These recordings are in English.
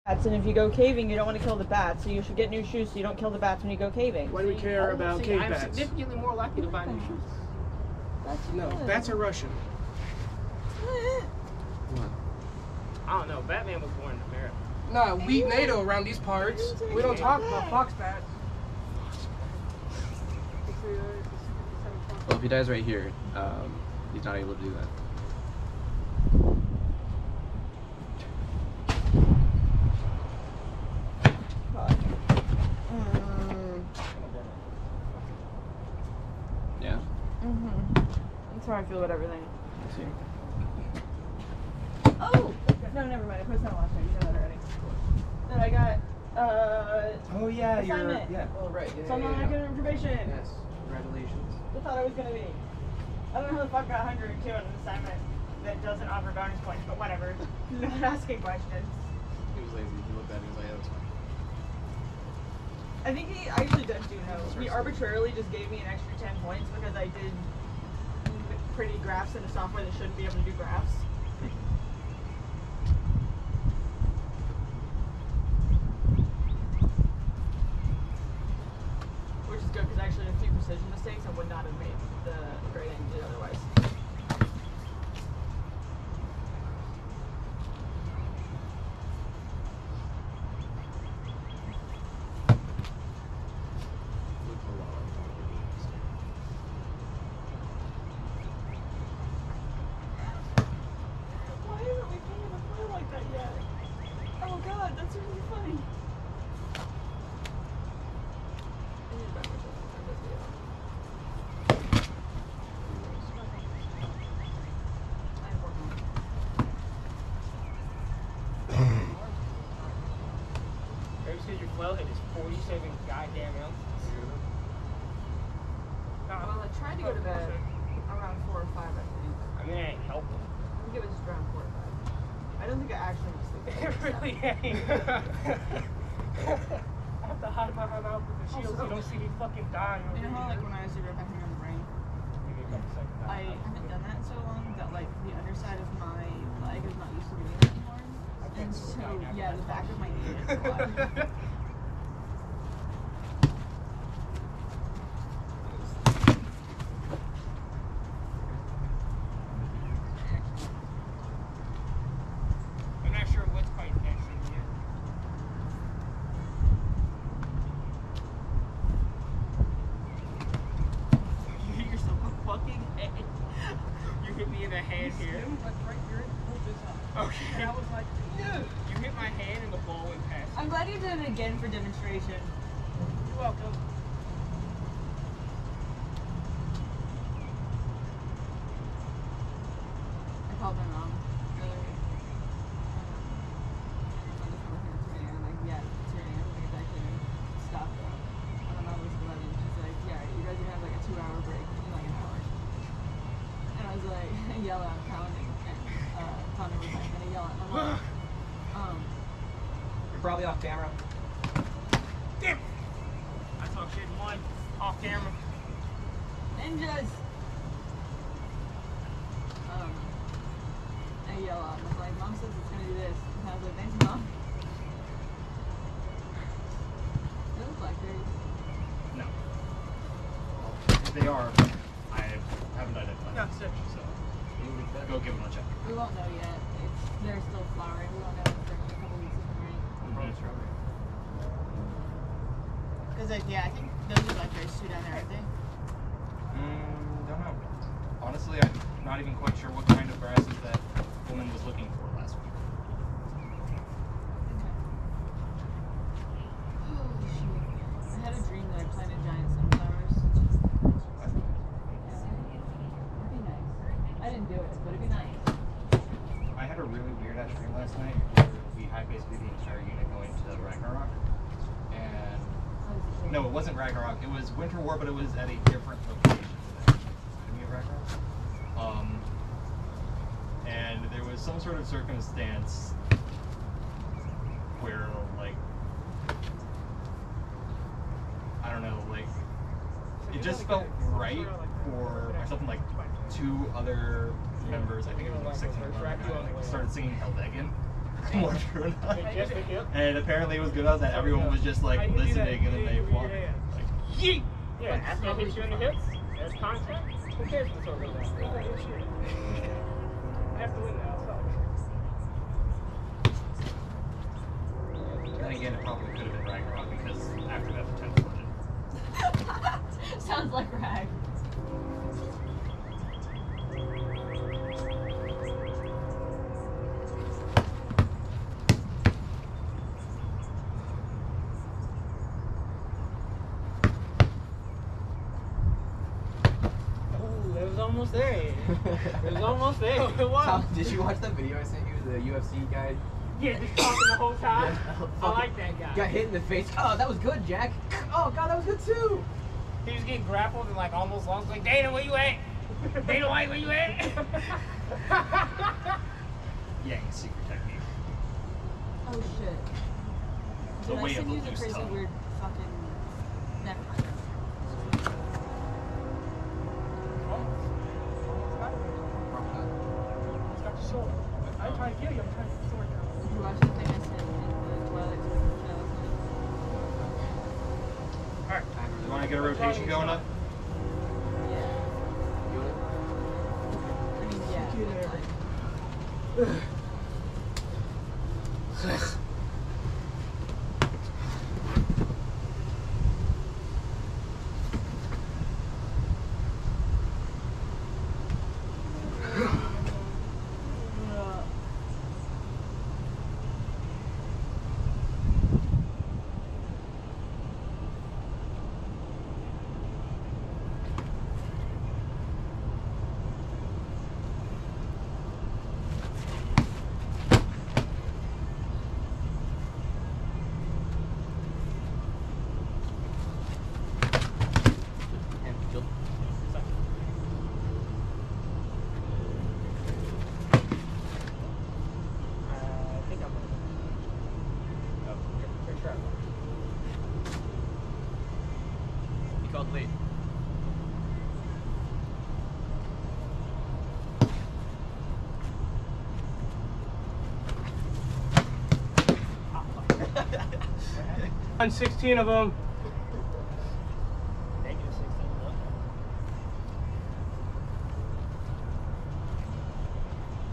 bats, and if you go caving, you don't want to kill the bats, so you should get new shoes so you don't kill the bats when you go caving. Why do we care about cave I'm bats? significantly more likely to buy new shoes. No, bats are Russian. What? I don't know. Batman was born in America. No, we NATO around these parts. We don't talk about fox bats. Well, if he dies right here, he's not able to do that. Yeah. That's how I feel about everything. Let's see. Oh! No, never mind. I put that last time. You know that already. Then I got, Oh yeah, assignment. Oh right. Yeah, So I'm not getting information. Yes. Congratulations. I thought I was gonna be. I don't know how the fuck I got 102 on an assignment that doesn't offer bonus points, but whatever. Not asking questions. He was lazy. He looked at it and he was like, yeah, that's fine. I think he actually does do know. He arbitrarily just gave me an extra 10 points because I did pretty graphs in a software that shouldn't be able to do graphs. Which is good because I actually had a few precision mistakes and would not have made the grade I did otherwise. Why haven't we painted a floor like that yet? Oh god, that's really funny. I need to back myself and turn this video off. I am working on it. Maybe because your flow hit is 47 goddamn ounces. Well, I tried to go to bed around 4 or 5, I think. I mean, it ain't helping. I think it was just around 4 or 5. I don't think I actually went to sleep. It really ain't. I have to hide my mouth with the shield so you don't see me fucking dying. You know how, like, when I was reflecting on the brain, Give me a couple seconds. I haven't done that in so long that, like, the underside of my leg is not used to doing that anymore. And so, yeah, the back of my knee is a lot. I'm not sure what's quite catching here. You hit yourself a fucking head. You hit me in the head here. Okay. And I was like, You hit my hand and the ball went past. I'm glad you did it again for demonstration. You're welcome. I called my mom earlier. On the phone here today, and I'm like, yeah, it's raining. I'm gonna get back here and stop it. And my mom was 11. She's like, yeah, you guys are gonna have like a 2-hour break in like an hour. And I was like, I yell out, Colin, and Connor was like, gonna yell at my mom. You're probably off camera. Damn! I talk shit in one, off camera. Ninjas! I yell out, and I was like, Mom says it's gonna do this. And I was like, thanks, Mom. Are those blackberries? No. If they are, I haven't identified No, them. sick. So go give them a check. We won't know yet. They're still flowering. We won't know for a couple weeks if I'm right. Probably strawberry. Because, like, yeah, I think those are blackberries too down there, aren't they? Don't know. Honestly, I'm not even quite sure what kind of grasses that woman was looking for last week. Oh, shoot. I had a dream that I planted giant sunflowers. Yeah. It'd be nice. I didn't do it, but it'd be nice. I had a really weird ass dream last night where we had basically the entire unit going to Ragnarok. And no, it wasn't Ragnarok. It was Winter War, but it was at a different location than Academy of Ragnarok. And there was some sort of circumstance where, like, I don't know, like, it just felt right for myself and like 2 other members, I think it was like 16 started singing Helvegen. more true or not. Like, just the hip? And apparently it was good enough that everyone was just like listening and then they applauded. Like, yeet! Yeah, after it hits you in the hips, there's contact. Who cares if it's over there? I have to win now, so. Then again, it probably could have been Ragnarok because after that the 10th flooded. Sounds like rag. Ooh, it was almost there. It was almost there. It was. Tom, did you watch that video I sent you, the UFC guy? Yeah, just talking the whole time. Yeah, I like that guy. Got hit in the face. Oh, that was good, Jack. Oh, God, that was good too. He was getting grappled and like almost lost. Like, Dana, where you at? Dana White, where you at? Yang secret technique. Oh shit. The Dude, I way sent of you the the loose crazy tongue. weird fucking. Never mind. I'm trying to kill you. I'm trying to get the sword down. Did you watch the thing I sent in the Twilight Zone show last night? Alright, you want to get a rotation going up? Yeah. I mean, yeah. Like, I think I'm gonna. Oh, you're trapped. You called late. On 16 of them. Negative 16.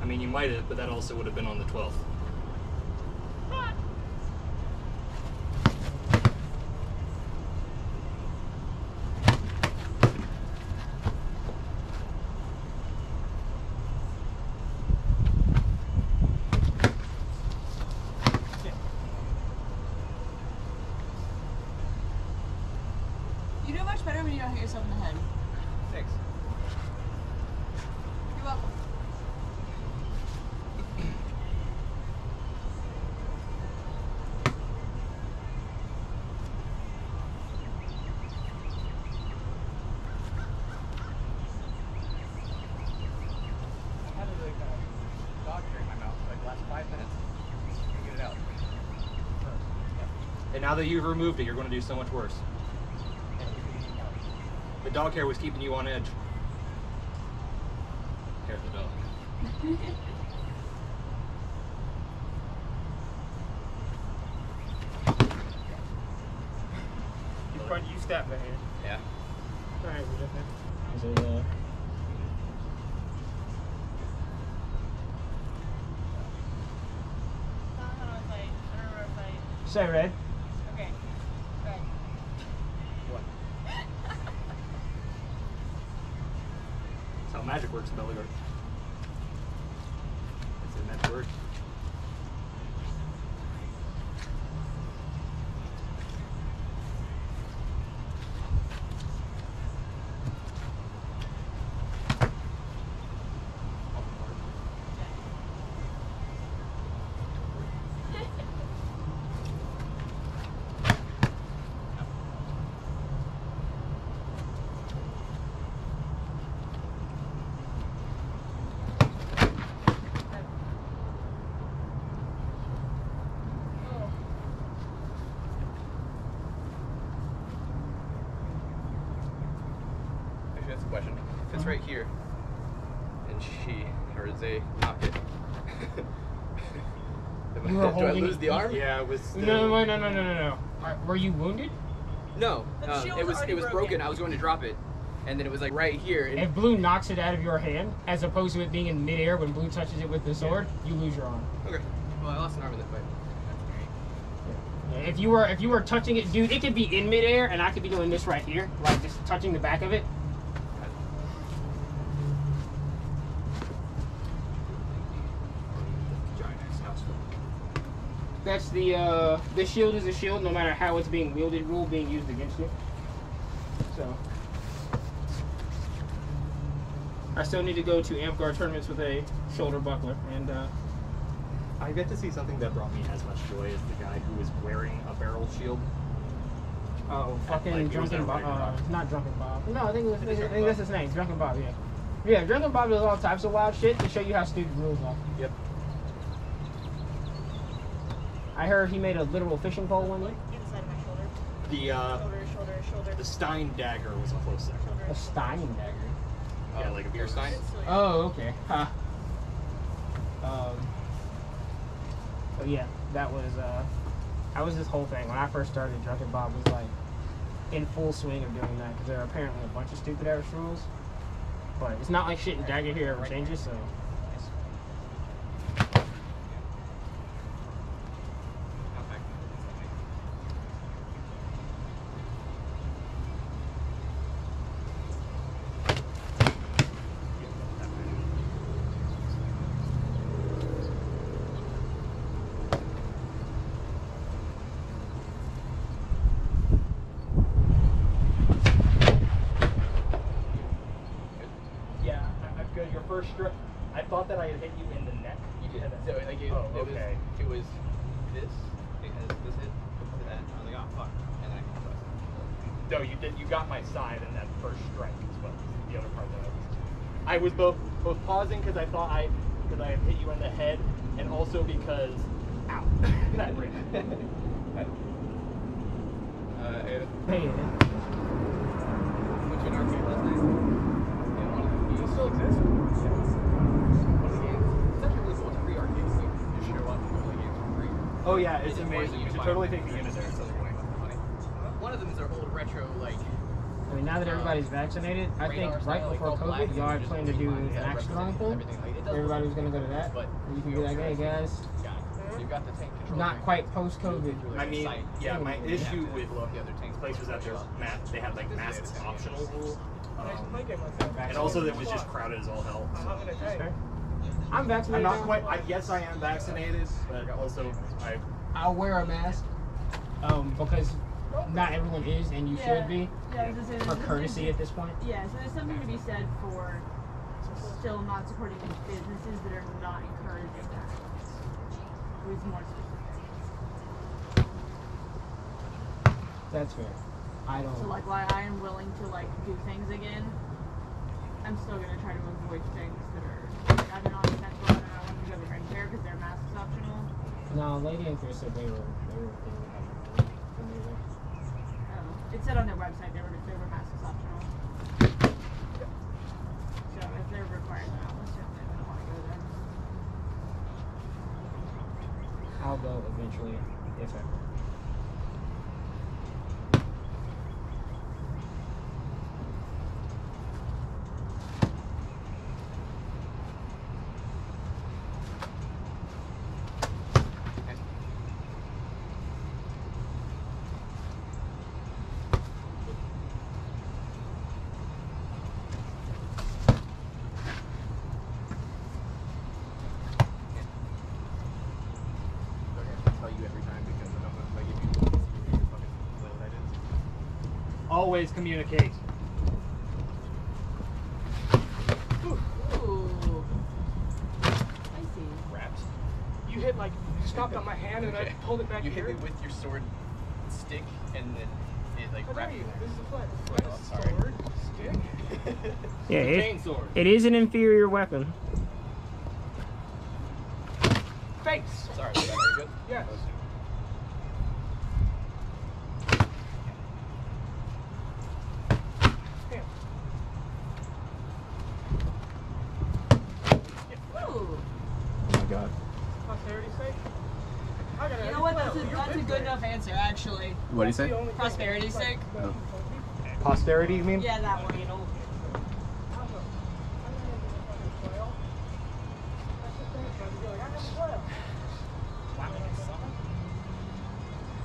I mean, you might have, but that also would have been on the 12th. you do much better when you don't hit yourself in the head. Thanks. You're welcome. I had a dog hair in my mouth for like the last 5 minutes. Couldn't get it out. And now that you've removed it, you're going to do so much worse. The dog hair was keeping you on edge. Hair of the dog. You step ahead. Yeah. Alright, we're just there. Say red. Okay. Right. What? That's how magic works in Bellegarde. That's it meant to work. Actually, that's a question. If it's right here, and she or they knock it, You were Do I holding lose the arm? Yeah, it was. No. Were you wounded? No, The shield's it was already broken. broken. I was going to drop it, and then it was like right here. And If Blue knocks it out of your hand, as opposed to it being in midair when Blue touches it with the sword, you lose your arm. okay, well I lost an arm in that fight. Yeah, if you were touching it, dude, it could be in midair, and I could be doing this right here, like just touching the back of it. That's the shield is a shield, no matter how it's being wielded, rule being used against you. So I still need to go to Amphgar tournaments with a shoulder buckler, and I get to see something that brought me as much joy as the guy who was wearing a barrel shield. oh, fucking Like, it was Drunken at Bob, Ragnarok. not Drunken Bob. No, I think It is Drunken that's his name, Drunken Bob. Yeah, yeah. Drunken Bob does all types of wild shit to show you how stupid rules are. Yep. I heard he made a literal fishing pole one year. Inside of my shoulder. The Shoulder. the Stein dagger was a close second. A Stein dagger. Yeah, like a beer stein. Oh, okay. Huh. But yeah, that was this whole thing. When I first started, Drunken Bob was like in full swing of doing that because there are apparently a bunch of stupid ass rules. But it's not like shit in Dagger here ever changes, so. Good. Your first strike. I thought that I had hit you in the neck. You did. So like Oh, okay. It was this. It has this hit to that. I was like, oh fuck, and then I pressed. No, you did. You got my side in that first strike as well. The other part that I was both pausing because I thought I had hit you in the head, and also because ow, that ring. Ada, Hey, went to an arcade last night. Does it still exist? One of the games. It's actually really cool. It's a free arcade. You can just show up and play games for free. Oh yeah, it's It's amazing. You can should buy totally them. take the unit there. So they're going with the money. One of them is their old retro like. I mean, now that everybody's vaccinated, I think radar right style, like, before all black, COVID, and y'all you had just planned to do lines an that action represent thing. everything. Like, it does Everybody look was gonna go to that. but You can be like, hey guys, you've got the tank control. not quite post-COVID. I mean, yeah, my issue with blow up the other tanks. this place was that their they had like masks optional rule, and And also it was just crowded as all hell. Okay. I'm I'm vaccinated. not now. quite. Yes, I am vaccinated, but also I'll wear a mask. Because not everyone is, and you should be. Yeah, I was gonna say, For there's- courtesy at this point. Yeah, so there's something to be said for still not supporting businesses that are not encouraging that. With more specific. That's fair. I don't. So like, while I am willing to like do things again, I'm still gonna try to avoid things that are like, I'm non-essential and I want to go to drink there because their mask is optional. No, Lady and Chris said they were okay with it. It said on their website they were masks optional. So if they're required, then I'll assume they're gonna want to go there. I'll go eventually, if ever. always communicate. Ooh. I see. Wrapped. You hit like you stopped on my hand and I pulled it back You here. hit me with your sword stick and then it like But wrapped hey, you there. this is a flat, Oh, I'm sorry. sword stick. Yeah, Chain sword. it is an inferior weapon. Face. Sorry, was that very good? Yes. Ooh. Oh my god. Posterity sake. good enough answer, actually. What do you say? Prosperity's sake. Oh. Posterity, you mean? Yeah, that one.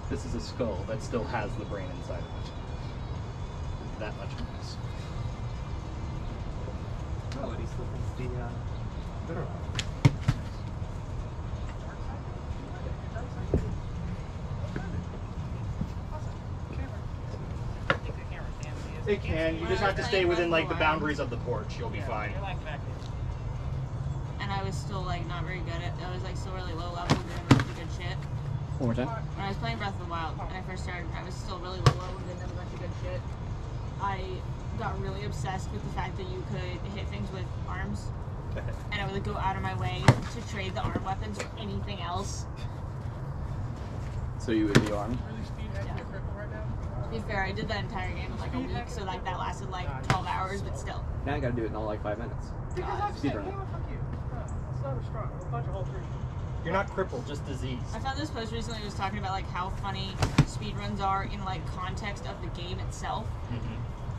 This is a skull that still has the brain inside of it. That much mess. Oh, but he still thinks the bitter It can. You just have to stay within like the boundaries of the porch. You'll be fine. And I was still like not very good at. I was like still really low level doing really good shit. One more time. When I was playing Breath of the Wild, when I first started, I was still really low level doing a bunch of good shit. I got really obsessed with the fact that you could hit things with arms, and I would go out of my way to trade the arm weapons for anything else. So you would be armed? Yeah. To be fair, I did that entire game in like a week, so like that lasted like 12 hours, but still. Now I gotta do it in all like 5 minutes. Speedrun. You're not crippled, just diseased. I found this post recently that was talking about like how funny speedruns are in like context of the game itself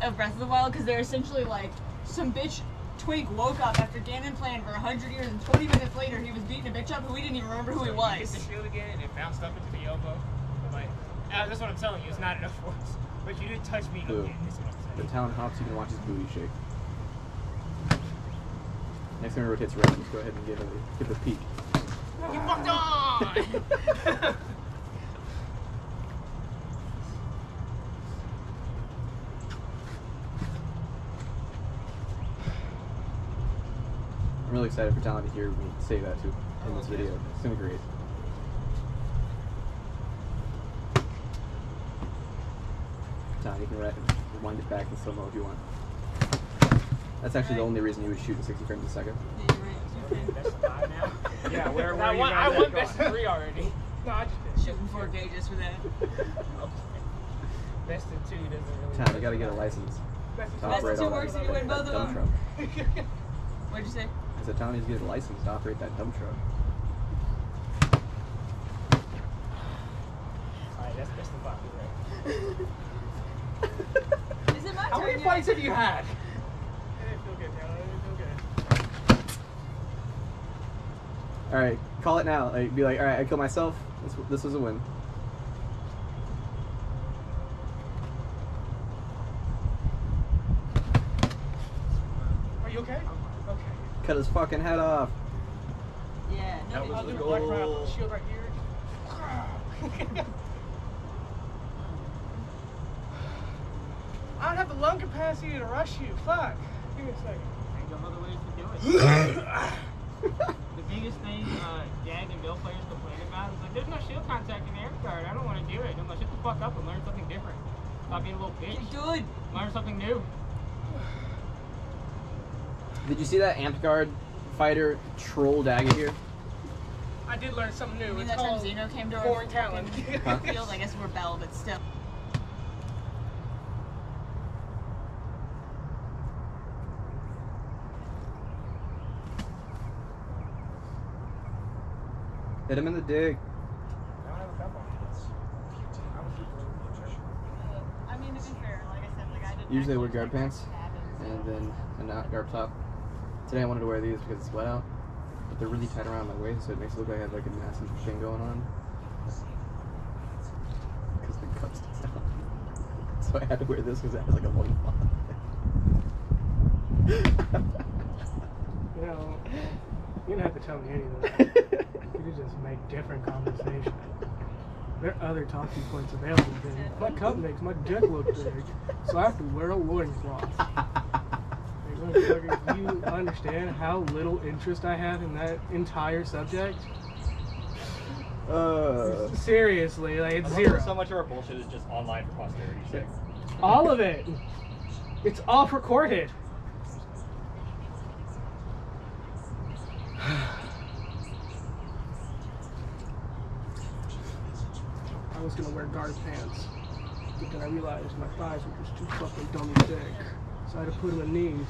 of Breath of the Wild, because they're essentially like some bitch twink woke up after Ganon playing for 100 years and 20 minutes later he was beating a bitch up who we didn't even remember who he was. Hit the shield again and it bounced up into the elbow. Like, that's what I'm telling you, it's not enough force. But you didn't touch me Boo. again, is what I'm The saying. town hops, you can watch his booty shake. Next time it rotates around, just go ahead and give it a peek. You fucked on! I'm really excited for Talon to hear me say that too in this video. It's gonna be great. Talon, you can rewind it back in slow mo if you want. That's actually the only reason you would shoot in 60 frames a second. Yeah, you're right. Best of 5 now? Yeah, where I you won, guys I won at best going? of 3 already. No, I just Shooting 4K just for that. best of 2 doesn't really. Talon, you gotta get a license. Best of to Best operate of 2 all works that- if you win both that of dump them. truck. What'd you say? I said Talon needs to get a license to operate that dump truck. Alright, that's best of 5, right? Is it my How turn many yet? fights have you had? It didn't feel good, Taylor. It didn't feel good. Alright, call it now. Like, be like, alright, I killed myself. This was a win. Are you okay? Okay. Cut his fucking head off. Yeah, no That big was deal. the Black goal. Rod, put the shield right here. I don't have the lung capacity to rush you. Fuck. Give me a second. Ain't no other ways to do it. The biggest thing Jag and Bill players complain about is like, there's no shield contact in the air guard. I don't want to do it. I'm like, shut the fuck up and learn something different. Stop being a little bitch. You're good. Learn something new. Did you see that Amped Guard fighter troll dagger here? I did learn something new. I mean, It's that time called Xeno came to our foreign talent. Huh? field, I guess we're Bell, but still. Hit him in the dick. I don't have a cup on. I mean, to be fair, like I said, like I didn't. Usually I wear actually guard check pants my habits. and then a not guard top. Today I wanted to wear these because it's wet out, but they're really tight around my waist, so it makes it look like I have like a massive thing going on. Because the cup sticks out. So I had to wear this because it has like a lollipop. You know, you don't have to tell me any of that. You could just make different conversation. There are other talking points available. Then my cup makes my dick look big, so I have to wear a loincloth. Like, motherfucker, do you understand how little interest I have in that entire subject? Seriously, like it's zero. So much of our bullshit is just online for posterity's sake. All of it. It's all recorded. I was gonna wear guard pants, but then I realized my thighs were just too fucking dummy thick. So I had to put them in these,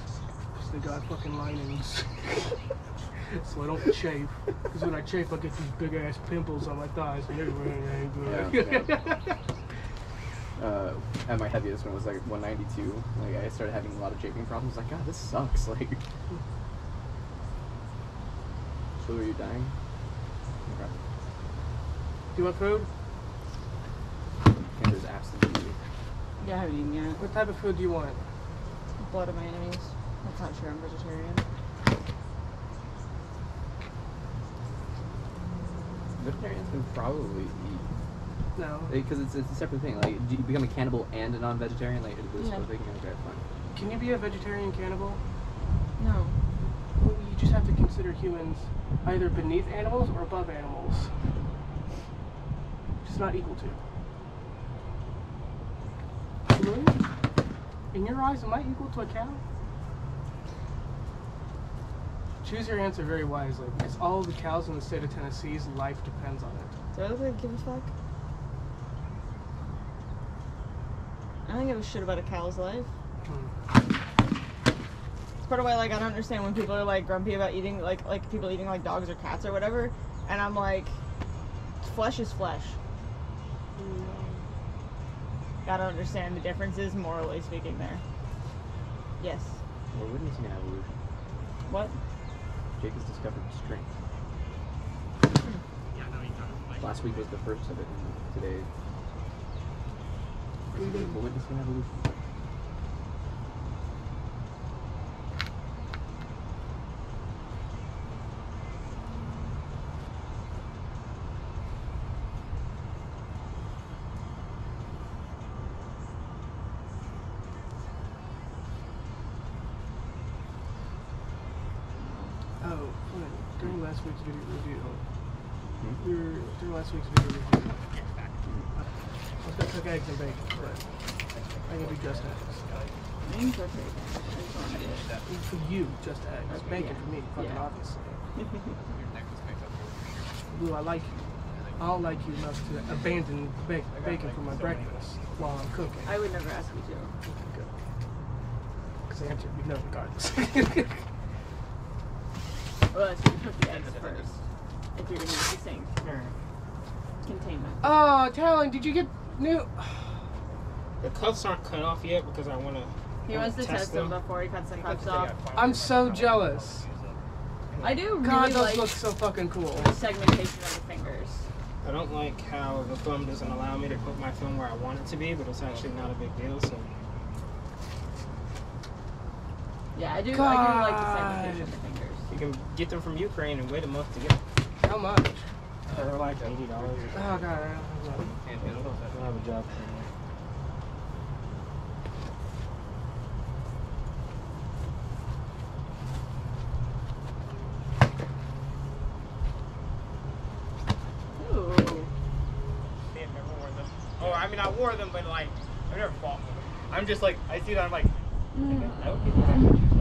because they got fucking linings. So I don't chafe. Because when I chafe, I get these big ass pimples on my thighs and everywhere. At my heaviest one was like 192. Like I started having a lot of chafing problems. Like, God, this sucks. Like, so are you dying? Okay. Do you want food? And there's absolutely. Yeah, I haven't eaten yet. What type of food do you want? Blood of my enemies. That's not sure I'm vegetarian. Vegetarians can probably eat. No. Because it's a separate thing. Like, do you become a cannibal and a non-vegetarian? Like, this Yeah. whole thing? Okay, fine. Can you be a vegetarian cannibal? No. Well, you just have to consider humans either beneath animals or above animals. Just not equal to. Really? In your eyes, am I equal to a cow? Choose your answer very wisely, because all of the cows in the state of Tennessee's life depends on it. Do I look like give a fuck? I don't give a shit about a cow's life. It's part of why, like, I don't understand when people are like grumpy about eating, like people eating like dogs or cats or whatever, and I'm like, flesh is flesh. Gotta understand the differences, morally speaking. There. Yes. We're witnessing an evolution. What? Jake has discovered strength. Last week was the first of it, and today we're witnessing an evolution. During last week's video review, Hmm? during last week's video review, I was gonna cook eggs and bacon, but I'm gonna do just eggs. Names are pretty good. I just wanna do it. For you, just eggs. Okay, Bacon yeah. for me, fucking Yeah. obviously. Your neck was picked up over Blue, I like you. I don't like you enough to abandon bacon for my breakfast while I'm cooking. I would never ask you to. Good. Because the answer would be no regardless. Well, I should cook the eggs first. If you're gonna use the sink. Containment. Oh, Talon, did you get new? The cuffs aren't cut off yet because I want to. He wants to test them before he cuts the cuffs off. I'm so jealous. I do really God, those like look so fucking cool. the segmentation of the fingers. I don't like how the thumb doesn't allow me to put my thumb where I want it to be, but it's actually not a big deal. So Yeah, I do like the segmentation of the fingers. you can get them from Ukraine and wait a month to get them. How much? They're like $80. Oh, God. I I don't have a job. Ooh. I've never worn them. Oh, I mean, I wore them, but like, I've never fought with them. I'm just like, I see that, I'm like, I would get that.